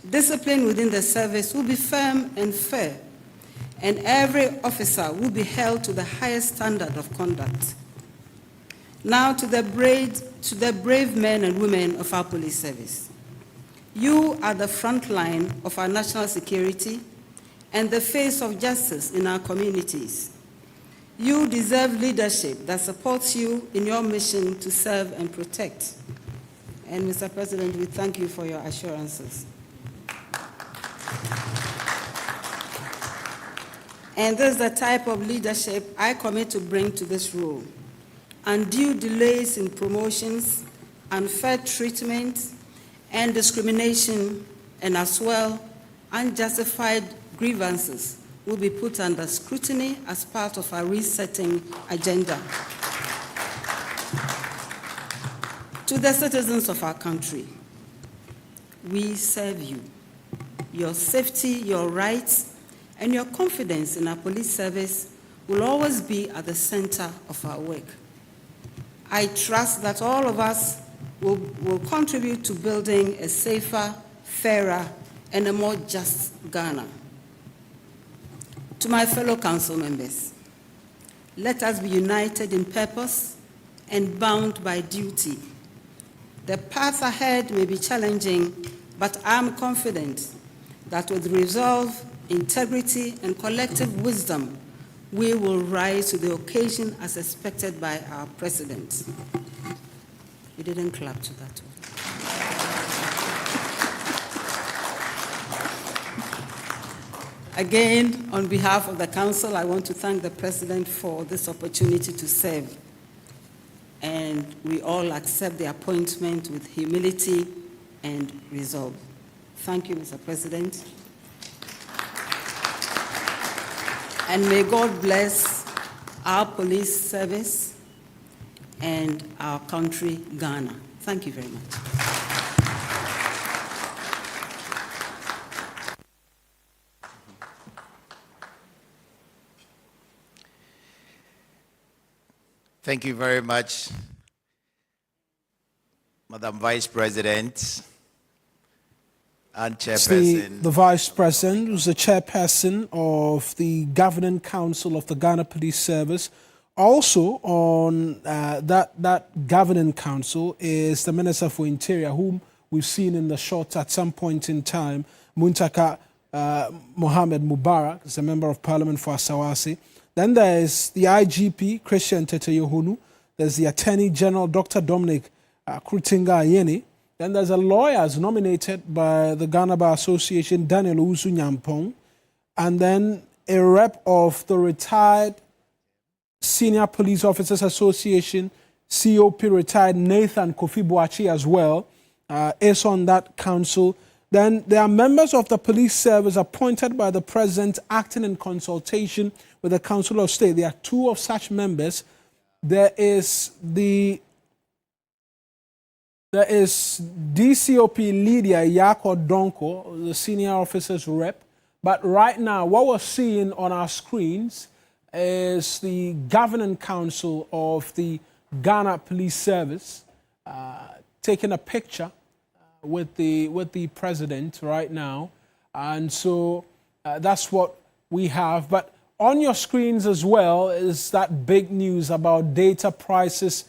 Discipline within the service will be firm and fair, and every officer will be held to the highest standard of conduct. Now to the brave men and women of our police service. You are the front line of our national security and the face of justice in our communities. You deserve leadership that supports you in your mission to serve and protect. And Mr. President, we thank you for your assurances. And this is the type of leadership I commit to bring to this role. Undue delays in promotions, unfair treatment, and discrimination, and as well, unjustified grievances will be put under scrutiny as part of our resetting agenda. To the citizens of our country, we serve you. Your safety, your rights, and your confidence in our police service will always be at the center of our work. I trust that all of us will contribute to building a safer, fairer, and a more just Ghana. To my fellow council members, let us be united in purpose and bound by duty. The path ahead may be challenging, but I'm confident that with resolve, integrity, and collective wisdom, we will rise to the occasion as expected by our president. You didn't clap to that one. Again, on behalf of the council, I want to thank the president for this opportunity to serve. And we all accept the appointment with humility and resolve. Thank you, Mr. President. And may God bless our police service and our country, Ghana. Thank you very much. Thank you very much, Madam Vice President and Chairperson. The Vice President, who's the Chairperson of the Governing Council of the Ghana Police Service. Also on that Governing Council is the Minister for Interior, whom we've seen in the shot at some point in time, Muntaka Mohammed Mubarak, is a Member of Parliament for Asawasi. Then there's the IGP, Christian Tete Yohunu. There's the Attorney General, Dr. Dominic Krutinga Ayeni. Then there's a lawyer nominated by the Ghana Bar Association, Daniel Usu Nyampong. And then a rep of the retired Senior Police Officers Association, COP retired Nathan Kofi Boachi as well, is on that council. Then there are members of the police service appointed by the president acting in consultation with the Council of State. There are two of such members. There is DCOP Lydia Yako Donko, the senior officers rep. But right now, what we're seeing on our screens is the governing council of the Ghana Police Service taking a picture with the president right now, and so that's what we have. But on your screens as well is that big news about data prices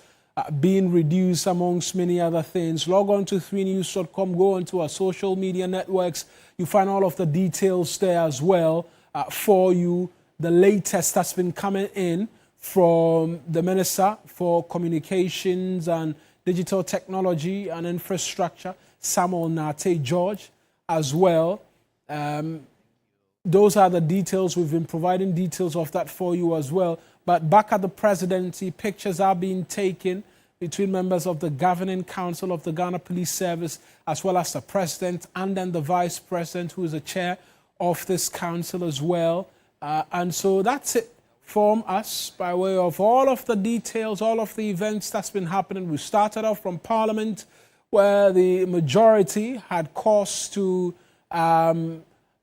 being reduced, amongst many other things. Log on to 3news.com, go onto our social media networks. You find all of the details there as well for you. The latest that's been coming in from the Minister for Communications and Digital Technology and Infrastructure, Samuel Nate George, as well. Those are the details. We've been providing details of that for you as well. But back at the presidency, pictures are being taken between members of the governing council of the Ghana Police Service, as well as the president and then the vice president, who is the chair of this council as well. And so that's it from us by way of all of the details, all of the events that's been happening. We started off from Parliament, where the majority had cause to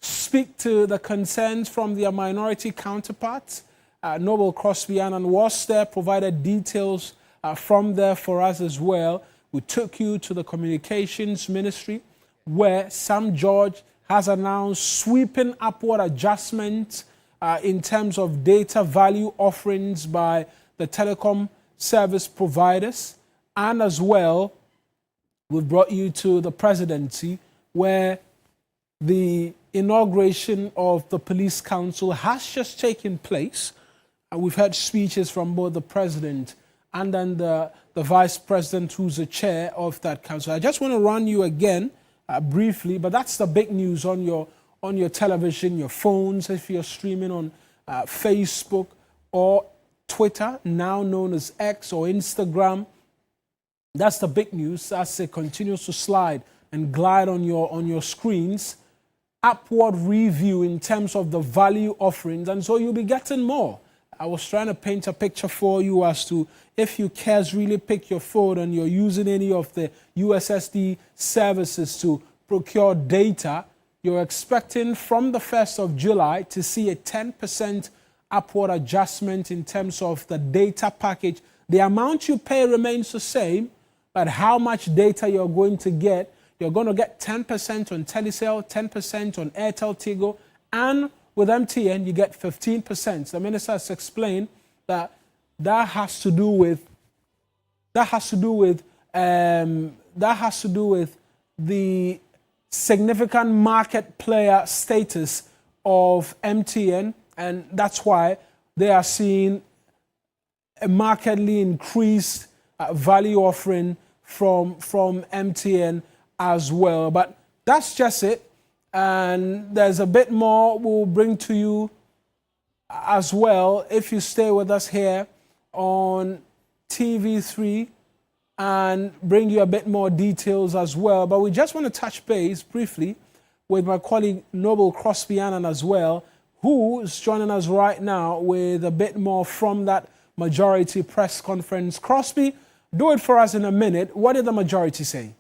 speak to the concerns from their minority counterparts. Noble Crosby Annan was there, provided details from there for us as well. We took you to the Communications Ministry, where Sam George has announced sweeping upward adjustments in terms of data value offerings by the telecom service providers. And as well, we've brought you to the presidency, where the inauguration of the Police Council has just taken place. We've heard speeches from both the president and then the vice president, who's the chair of that council. I just want to run you again briefly, but that's the big news on your television, your phones, if you're streaming on Facebook or Twitter, now known as X, or Instagram. That's the big news as it continues to slide and glide on your screens. Upward review in terms of the value offerings, and so you'll be getting more. I was trying to paint a picture for you as to if you really pick your phone and you're using any of the USSD services to procure data, you're expecting from the 1st of July to see a 10% upward adjustment in terms of the data package. The amount you pay remains the same, but how much data you're going to get, you're going to get 10% on Telecel, 10% on Airtel Tigo, and with MTN, you get 15%. The minister has explained that that has to do with the significant market player status of MTN, and that's why they are seeing a markedly increased value offering from MTN as well. But that's just it. And there's a bit more we'll bring to you as well if you stay with us here on TV3, and bring you a bit more details as well. But we just want to touch base briefly with my colleague Noble Crosby Annan as well, who is joining us right now with a bit more from that majority press conference. Crosby, do it for us in a minute. What did the majority say?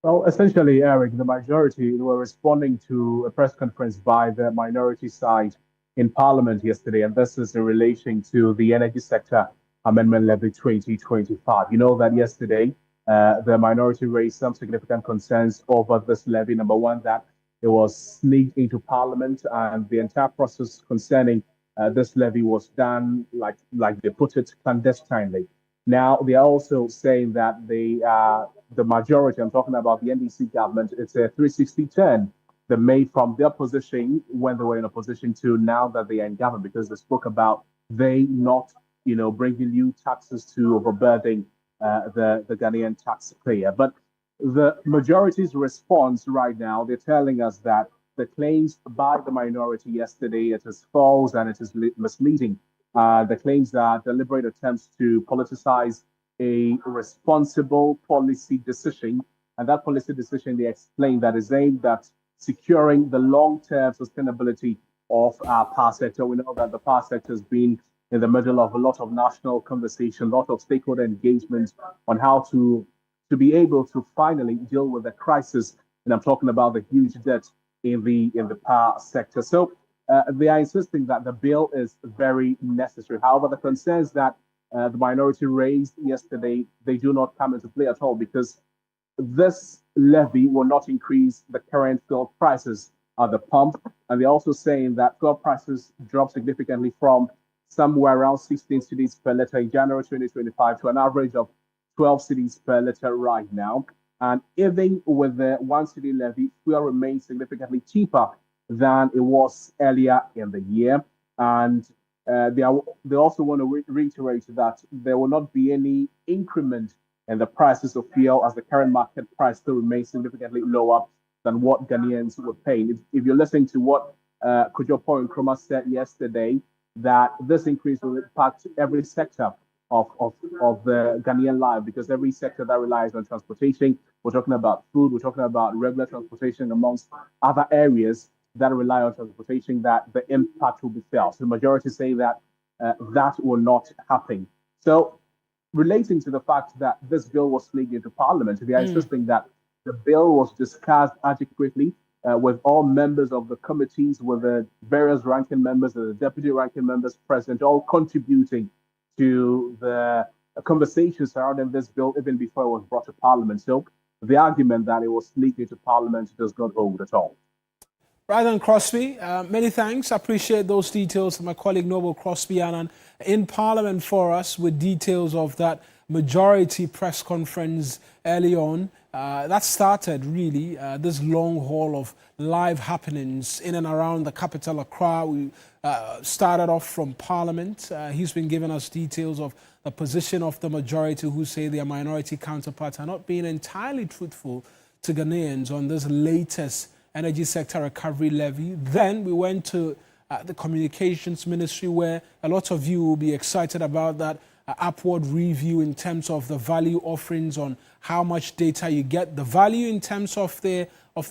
Well, essentially, Eric, the majority were responding to a press conference by the minority side in Parliament yesterday, and this is in relation to the Energy Sector Amendment Levy 2025. You know that yesterday, the minority raised some significant concerns over this levy. Number one, that it was sneaked into Parliament, and the entire process concerning this levy was done, like they put it, clandestinely. Now, they are also saying that the majority, I'm talking about the NDC government, it's a 360 turn they made from their position when they were in opposition to now that they are in government, because they spoke about they not, bringing new taxes to overburden the Ghanaian taxpayer. But the majority's response right now, they're telling us that the claims by the minority yesterday, it is false and it is misleading. The claims are deliberate attempts to politicize a responsible policy decision. And that policy decision, they explain, that is aimed at securing the long-term sustainability of our power sector. We know that the power sector has been in the middle of a lot of national conversation, a lot of stakeholder engagement on how to be able to finally deal with the crisis. And I'm talking about the huge debt in the power sector. So they are insisting that the bill is very necessary. However, the concerns that the minority raised yesterday, they do not come into play at all, because this levy will not increase the current fuel prices at the pump. And they're also saying that fuel prices dropped significantly from somewhere around 16 cedis per litre in January 2025 to an average of 12 cedis per litre right now. And even with the 1 cedi levy, fuel remains significantly cheaper than it was earlier in the year. And they also want to reiterate that there will not be any increment in the prices of fuel, as the current market price still remains significantly lower than what Ghanaians were paying. If you're listening to what Kojopo Nkrumah said yesterday, that this increase will impact every sector of the Ghanaian life, because every sector that relies on transportation, we're talking about food, we're talking about regular transportation, amongst other areas that rely on transportation, that the impact will be felt. So the majority say that that will not happen. So relating to the fact that this bill was leaked into Parliament, they are insisting that the bill was discussed adequately with all members of the committees, with the various ranking members and the deputy ranking members present, all contributing to the conversation surrounding this bill even before it was brought to Parliament. So the argument that it was leaked into Parliament does not hold at all. Right on, Crosby. Many thanks. I appreciate those details from my colleague Noble Crosby Annan in Parliament for us with details of that majority press conference early on. That started really this long haul of live happenings in and around the capital, Accra. We started off from Parliament. He's been giving us details of the position of the majority, who say their minority counterparts are not being entirely truthful to Ghanaians on this latest energy sector recovery levy. Then we went to the Communications Ministry, where a lot of you will be excited about that upward review in terms of the value offerings on how much data you get. The value in terms of the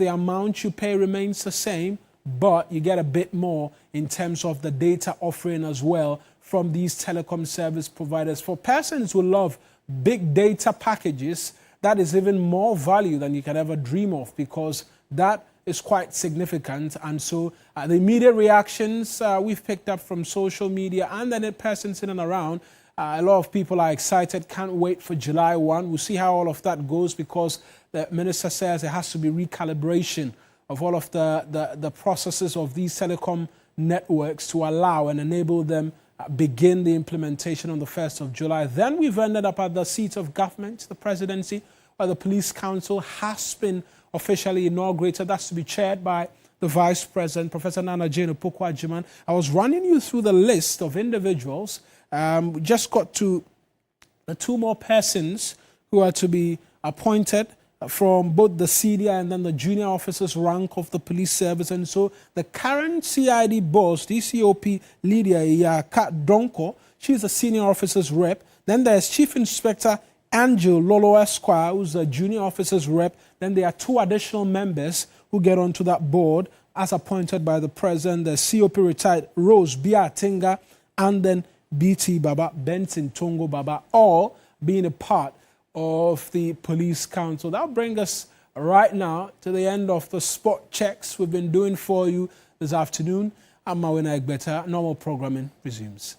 amount you pay remains the same, but you get a bit more in terms of the data offering as well from these telecom service providers. For persons who love big data packages, that is even more value than you can ever dream of, because that is quite significant. And so the immediate reactions we've picked up from social media and then in persons in and around, a lot of people are excited, can't wait for July 1. We'll see how all of that goes, because the minister says there has to be recalibration of all of the processes of these telecom networks to allow and enable them begin the implementation on the 1st of July. Then we've ended up at the seat of government, the presidency, where the police council has been officially inaugurated. That's to be chaired by the Vice President, Professor Nana Jane Opoku-Agyeman. I was running you through the list of individuals. We just got to the two more persons who are to be appointed from both the senior and then the junior officers rank of the police service. And so the current CID boss, DCOP Lydia Iyaka Donko, she's a senior officers rep. Then there's Chief Inspector Angel Lolo Esquire, who's a junior officers rep. Then there are two additional members who get onto that board as appointed by the president. The COP retired Rose Bia Tinga, and then BT Baba, Benson Tongo Baba, all being a part of the police council. That'll bring us right now to the end of the spot checks we've been doing for you this afternoon. I'm Mawina Egbeta. Normal programming resumes.